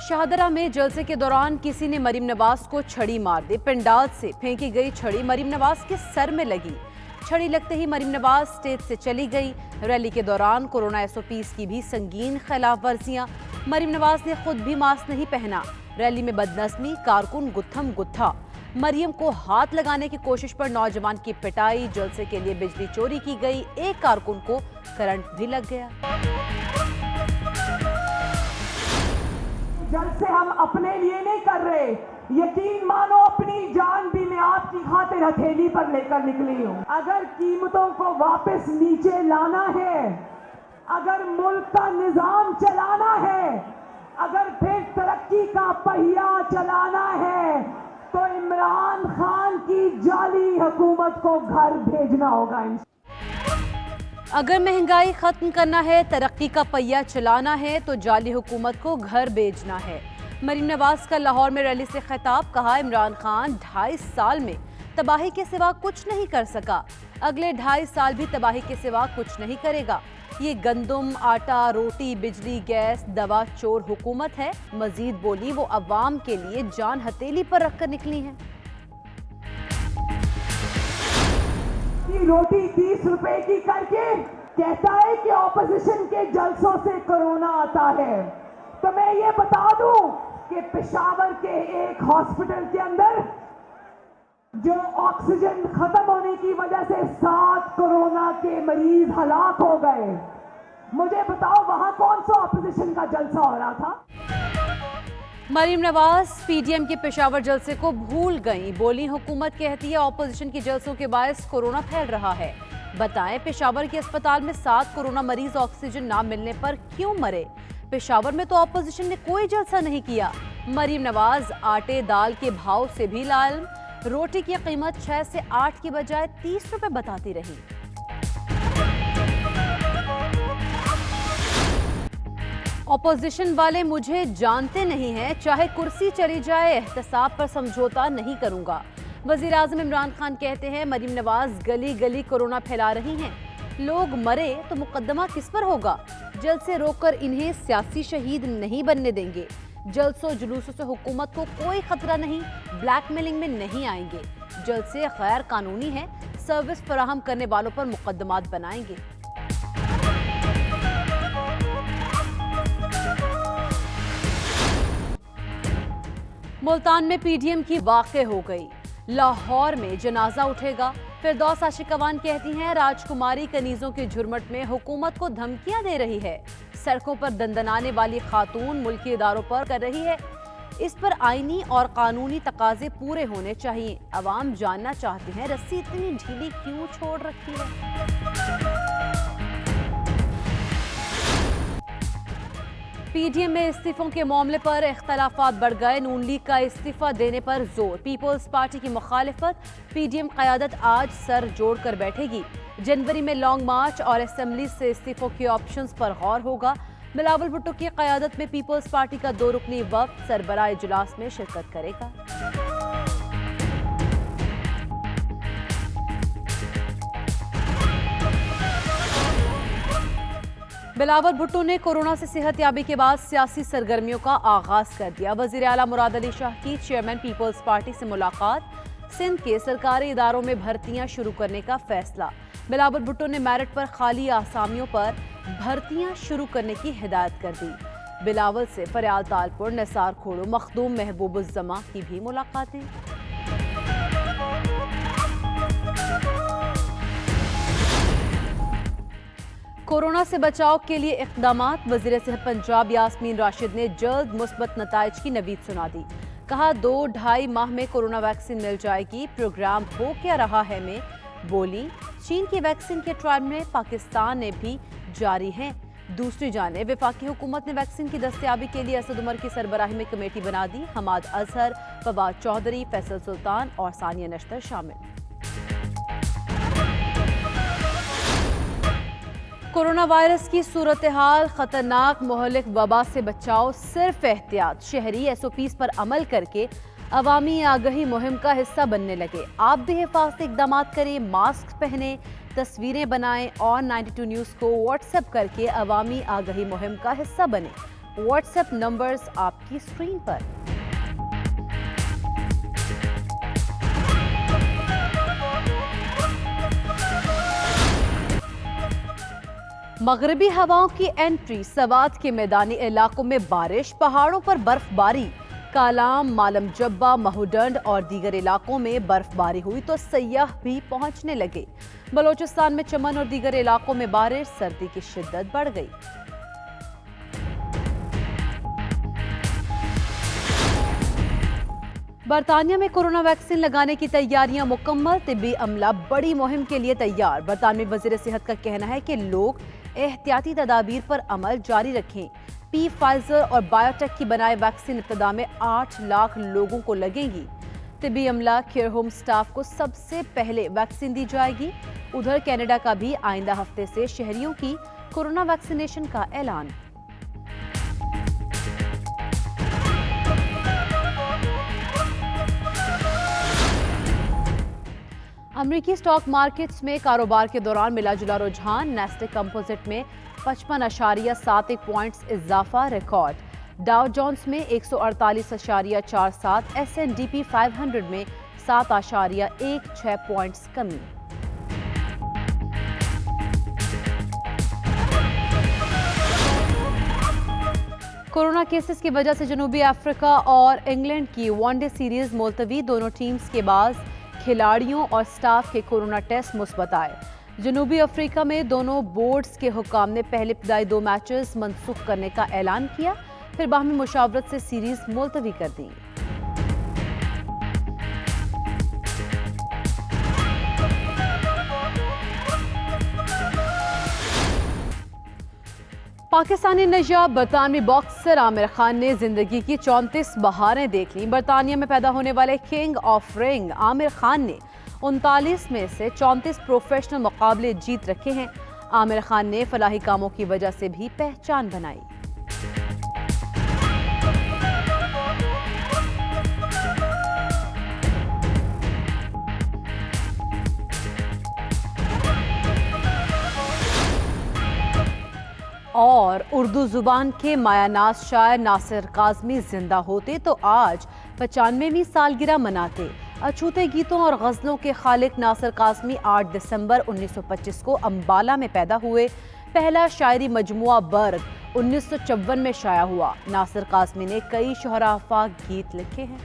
शाहदरा में जलसे के दौरान किसी ने मरीम नवाज को छड़ी मार दी। पंडाल से फेंकी गई छड़ी मरीम नवाज के सर में लगी। छड़ी लगते ही मरीम नवाज स्टेज से चली गई। रैली के दौरान कोरोना SOPs की भी संगीन खिलाफ वर्जियां। मरीम नवाज ने खुद भी मास्क नहीं पहना। रैली में बदनज़मी, कारकुन गुत्थम गुत्था। मरियम को हाथ लगाने की कोशिश पर नौजवान की पिटाई। जलसे के लिए बिजली चोरी की गई। एक कारकुन को करंट भी लग गया। जलसे हम अपने लिए नहीं कर रहे, यकीन मानो अपनी जान भी मैं आपकी खातिर हथेली पर लेकर निकली हूँ। अगर कीमतों को वापस नीचे लाना है, अगर मुल्क का निजाम चलाना है, अगर फिर तरक्की का पहिया चलाना है, तो इमरान खान की जाली हुकूमत को घर भेजना होगा। अगर महंगाई खत्म करना है, तरक्की का पहिया चलाना है, तो जाली हुकूमत को घर भेजना है। मरीम नवाज का लाहौर में रैली से खिताब। कहा, इमरान खान 2.5 साल में तबाही के सिवा कुछ नहीं कर सका, अगले 2.5 साल भी तबाही के सिवा कुछ नहीं करेगा। ये गंदम, आटा, रोटी, बिजली, गैस, दवा चोर हुकूमत है। मजीद बोली, वो अवाम के लिए जान हथेली पर रखकर निकली हैं। रोटी 30 रुपए की करके कहता है कि ऑपोजिशन के जलसों से कोरोना आता है। तो मैं ये बता दूं कि पेशावर के एक हॉस्पिटल के अंदर जो ऑक्सीजन खत्म होने की वजह से 7 कोरोना के मरीज हलाक हो गए। मुझे बताओ वहां कौन सा ऑपोजिशन का जलसा हो रहा था? मरीम नवाज PDM के पेशावर जलसे को भूल गई। बोली, हुकूमत कहती है ऑपोजिशन के जलसों के बायस कोरोना फैल रहा है। बताएं, पेशावर के अस्पताल में 7 कोरोना मरीज ऑक्सीजन ना मिलने पर क्यों मरे? पेशावर में तो ऑपोजिशन ने कोई जलसा नहीं किया। मरीम नवाज आटे दाल के भाव से भी लाल। रोटी की कीमत 6 से 8 की बजाय 30 रुपए बताती रही। ऑपोजिशन वाले मुझे जानते नहीं हैं, चाहे कुर्सी चली जाए एहतसाब पर समझौता नहीं करूंगा। वजीर आजम इमरान खान कहते हैं, मरीम नवाज गली गली कोरोना फैला रही हैं। लोग मरे तो मुकदमा किस पर होगा? जलसे रोककर इन्हें सियासी शहीद नहीं बनने देंगे। जलसों जुलूसों से हुकूमत को कोई खतरा नहीं, ब्लैकमेलिंग में नहीं आएंगे। जलसे गैर कानूनी है, सर्विस फराहम करने वालों पर मुकदमात बनाएंगे। मुल्तान में PDM की वाक़े हो गई। लाहौर में जनाजा उठेगा। फिरदौस आशिकवान कहती हैं, राजकुमारी कनीजों के झुरमट में हुकूमत को धमकियां दे रही है। सड़कों पर दंदनाने वाली खातून मुल्की इदारों पर कर रही है। इस पर आईनी और कानूनी तकाजे पूरे होने चाहिए। अवाम जानना चाहते हैं, रस्सी इतनी ढीली क्यों छोड़ रखी है? PDM में इस्तीफों के मामले पर इख्तलाफात बढ़ गए। नून लीग का इस्तीफा देने पर जोर। पीपल्स पार्टी की मुखालिफत। PDM क़यादत आज सर जोड़कर बैठेगी। जनवरी में लॉन्ग मार्च और असेंबली से इस्तीफों के ऑप्शंस पर गौर होगा। बिलावल भुट्टो की क़यादत में पीपल्स पार्टी का 2 रुकनी वफ़द सरबराह इजलास में शिरकत करेगा। बिलावल भुट्टो ने कोरोना से सेहतयाबी के बाद सियासी सरगर्मियों का आगाज कर दिया। वजीर आला मुराद अली शाह की चेयरमैन पीपल्स पार्टी से मुलाकात। सिंध के सरकारी इदारों में भर्तियां शुरू करने का फैसला। बिलावल भुट्टो ने मेरिट पर खाली आसामियों पर भर्तियां शुरू करने की हिदायत कर दी। बिलावल से फरियाल तालपुर, निसार खोड़ो, मखदूम महबूबुज़्ज़मा की भी मुलाकातें। कोरोना से बचाव के लिए इक़दामात। वज़ीर सेहत पंजाब यास्मीन राशिद ने जल्द मुस्बत नताइज की नवीद सुना दी। कहा, 2-2.5 माह में कोरोना वैक्सीन मिल जाएगी। प्रोग्राम हो क्या रहा है में बोली, चीन की वैक्सीन के ट्रायल में पाकिस्तान ने भी जारी हैं। दूसरी जानिब वफाकी हुकूमत ने वैक्सीन की दस्तयाबी के लिए असद उमर की सरबराही में कमेटी बना दी। हमाद अजहर, फवाद चौधरी, फैसल सुल्तान और सानिया नश्तर शामिल। कोरोना वायरस की सूरत हाल खतरनाक मोहलिक वबा से बचाव, सिर्फ एहतियात। शहरी SOPs पर अमल करके अवामी आगही मुहिम का हिस्सा बनने लगे। आप भी हिफाजती इकदाम करें, मास्क पहने, तस्वीरें बनाएं और 92 न्यूज़ को व्हाट्सएप करके अवामी आगही मुहिम का हिस्सा बने। व्हाट्सएप नंबर्स आपकी स्क्रीन पर। मगरबी हवाओं की एंट्री, सवात के मैदानी इलाकों में बारिश, पहाड़ों पर बर्फबारी। कालाम, मालम जब्बा, महूडंड और दीगर इलाकों में बर्फबारी हुई तो सयाह भी पहुंचने लगे। बलोचिस्तान में चमन और दीगर इलाकों में बारिश, सर्दी की शिद्दत बढ़ गई। बरतानिया में कोरोना वैक्सीन लगाने की तैयारियां मुकम्मल, तिब्बी अमला बड़ी मुहिम के लिए तैयार। बरतानवी वजीर सेहत का कहना है कि लोग एहतियाती तदाबीर पर अमल जारी रखें। फाइजर और बायोटेक की बनाए वैक्सीन इब्तिदा में 8 लाख लोगों को लगेगी। तिब्बी अमला, केयर होम स्टाफ को सबसे पहले वैक्सीन दी जाएगी। उधर कनाडा का भी आइंदा हफ्ते से शहरियों की कोरोना वैक्सीनेशन का ऐलान। अमेरिकी स्टॉक मार्केट्स में कारोबार के दौरान मिला जुला रुझान। नेस्डैक कंपोजिट में 55.71 पॉइंट्स इजाफा रिकॉर्ड। डाउ जोन्स में 148.47, S&P 500 में 7.16 पॉइंट्स कमी। कोरोना केसेस की वजह से जनूबी अफ्रीका और इंग्लैंड की वनडे सीरीज मुलतवी। दोनों टीम्स के बाद खिलाड़ियों और स्टाफ के कोरोना टेस्ट मुस्बत आए। जनूबी अफ्रीका में दोनों बोर्ड्स के हुक्काम ने पहले इब्तदाई 2 मैचेस मनसूख करने का ऐलान किया, फिर बाहमी मुशावरत से सीरीज मुलतवी कर दी। पाकिस्तानी नजाब बरतानवी बॉक्सर आमिर खान ने जिंदगी की 34 बहारें देख लीं। बरतानिया में पैदा होने वाले king of ring Aamir Khan ने 39 में से 34 प्रोफेशनल मुकाबले जीत रखे हैं। आमिर खान ने फलाही कामों की वजह से भी पहचान बनाई। और उर्दू जुबान के मायानाज शायर नासिर काज़मी जिंदा होते तो आज 95वीं सालगिरह मनाते। अछूते गीतों और गज़लों के खालिक नासिर काज़मी 8 दिसंबर 1925 को अंबाला में पैदा हुए। पहला शायरी मजमुआ बर्ग 1954 में शाया हुआ। नासिर काज़मी ने कई शोहरा आफाक गीत लिखे हैं।